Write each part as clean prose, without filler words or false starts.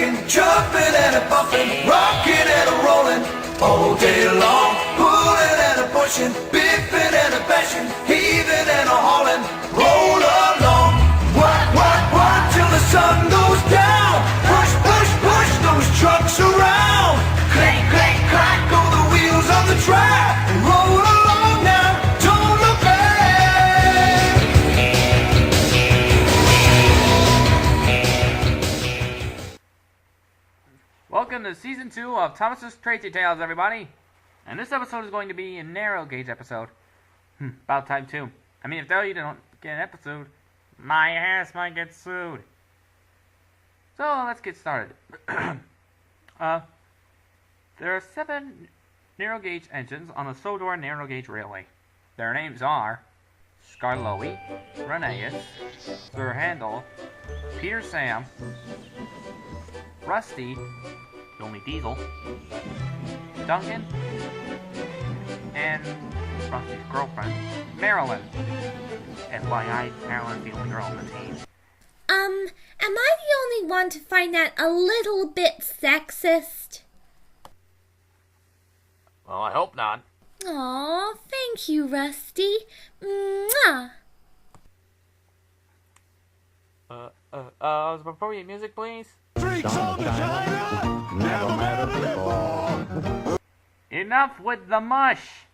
shaking, jumping and a bumping, rocking and a rolling, all day long, pulling and a pushing, bipping and a bashing, heaving and a hauling, roll along, what, till the sun goes down, push those trucks around, clank, clank, clank, go the wheels on the track, roll along now, don't look back. Welcome to Season 2 of Thomas's Crazy Tales, everybody! And this episode is going to be a narrow gauge episode. About time, too. I mean, if you don't get an episode, my ass might get sued. So, let's get started. There are 7 narrow gauge engines on the Sodor Narrow Gauge Railway. Their names are Skarloey, Rheneas, Sir Handel, Peter Sam, Rusty, the only diesel, Duncan, and Rusty's girlfriend, Marilyn. FYI, Marilyn's the only girl on the team. Am I the only one to find that a little bit sexist? Well, I hope not. Aw, thank you, Rusty. Mwah! Some appropriate music, please? Enough with the mush!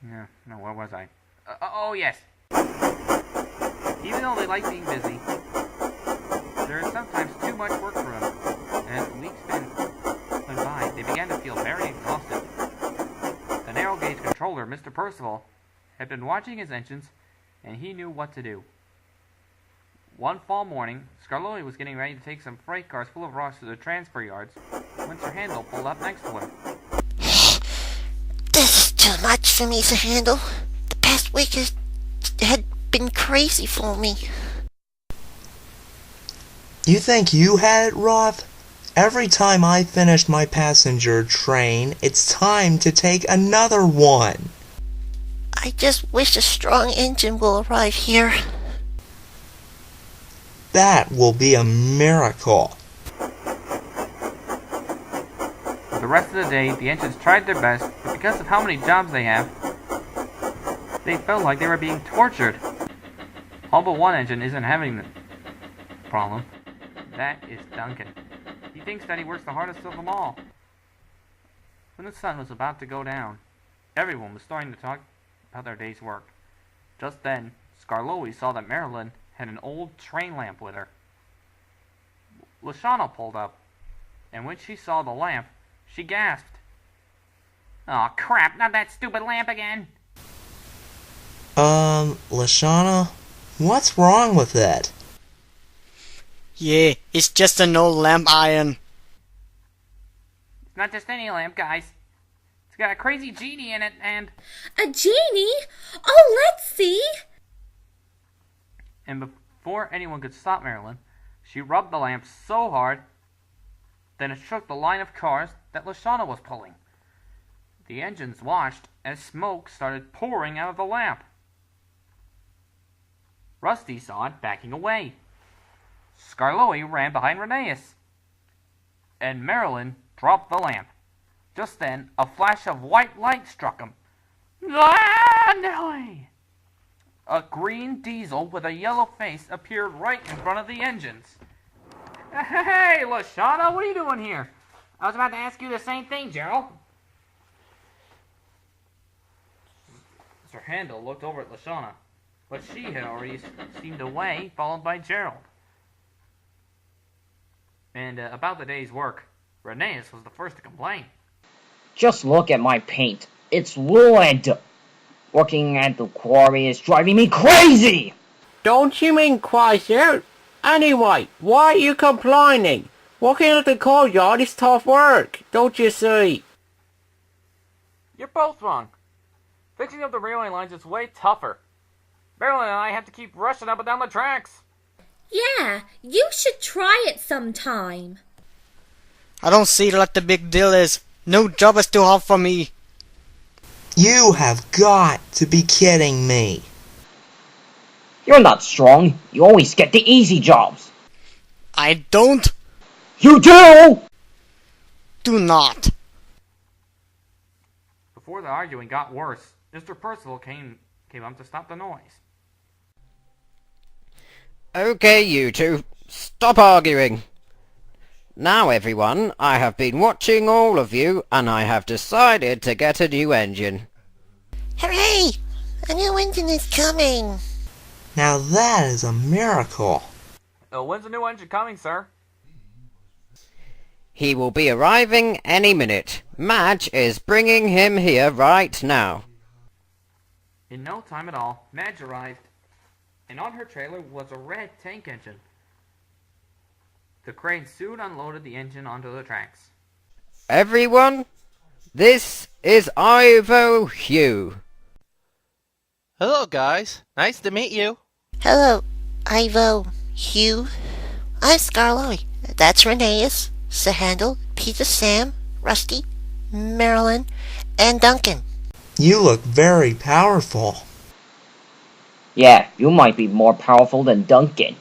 Yeah, no, where was I? Oh, yes. Even though they like being busy, there is sometimes too much work for them. And as the weeks went by, they began to feel very exhausted. The narrow gauge controller, Mr. Percival, had been watching his engines, and he knew what to do. One fall morning, Skarloey was getting ready to take some freight cars full of rocks to the transfer yards when Sir Handel pulled up next to him. This is too much for me to handle. The past week had been crazy for me. You think you had it rough? Every time I finish my passenger train, it's time to take another one. I just wish a strong engine will arrive here. That will be a miracle. For the rest of the day, the engines tried their best, but because of how many jobs they have, they felt like they were being tortured. All but one engine isn't having the problem. That is Duncan. He thinks that he works the hardest of them all. When the sun was about to go down, everyone was starting to talk about their day's work. Just then, Skarloey saw that Marilyn had an old train lamp with her. Lashana pulled up, and when she saw the lamp, she gasped. "Aw, crap, not that stupid lamp again!" Lashana, what's wrong with it? Yeah, it's just an old lamp iron. It's not just any lamp, guys. It's got a crazy genie in it, and... A genie? Oh, let's see! And before anyone could stop Marilyn, she rubbed the lamp so hard, then it shook the line of cars that Lashana was pulling. The engines watched as smoke started pouring out of the lamp. Rusty saw it backing away. Skarloey ran behind Rheneas, and Marilyn dropped the lamp. Just then, a flash of white light struck him. Ah, Nelly! A green diesel with a yellow face appeared right in front of the engines. "Hey, Lashana, what are you doing here?" "I was about to ask you the same thing, Gerald." Sir Handel looked over at Lashana, but she had already steamed away, followed by Gerald. And about the day's work, Rheneas was the first to complain. Just look at my paint. It's ruined. Working at the quarry is driving me crazy! Don't you mean crazy? Anyway, why are you complaining? Working at the courtyard is tough work, don't you see? You're both wrong. Fixing up the railway lines is way tougher. Marilyn and I have to keep rushing up and down the tracks. Yeah, you should try it sometime. I don't see what the big deal is. No job is too hard for me. You have got to be kidding me. You're not strong. You always get the easy jobs. I don't. You do! Do not. Before the arguing got worse, Mr. Percival came up to stop the noise. Okay, you two, stop arguing. Now everyone, I have been watching all of you, and I have decided to get a new engine. Hooray! A new engine is coming. Now that is a miracle. When's the new engine coming, sir? He will be arriving any minute. Madge is bringing him here right now. In no time at all, Madge arrived, and on her trailer was a red tank engine. The crane soon unloaded the engine onto the tracks. Everyone, this is Ivo Hugh. Hello, guys. Nice to meet you. Hello, Ivo, Hugh. I'm Scarloy. That's Reneus, Sir Handel, Peter Sam, Rusty, Marilyn, and Duncan. You look very powerful. Yeah, you might be more powerful than Duncan.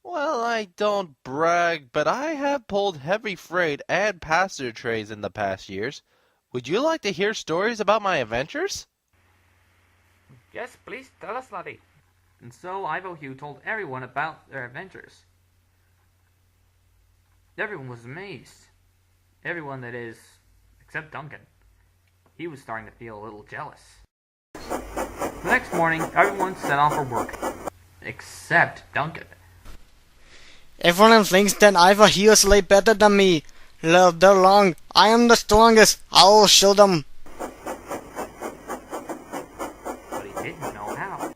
Well, I don't brag, but I have pulled heavy freight and passenger trains in the past years. Would you like to hear stories about my adventures? Yes, please tell us, laddie. And so Ivo Hugh told everyone about their adventures. Everyone was amazed. Everyone, that is, except Duncan. He was starting to feel a little jealous. The next morning, everyone set off for work, except Duncan. Everyone thinks that Ivo Hugh is way better than me. Love their long. I am the strongest. I will show them. But he didn't know how.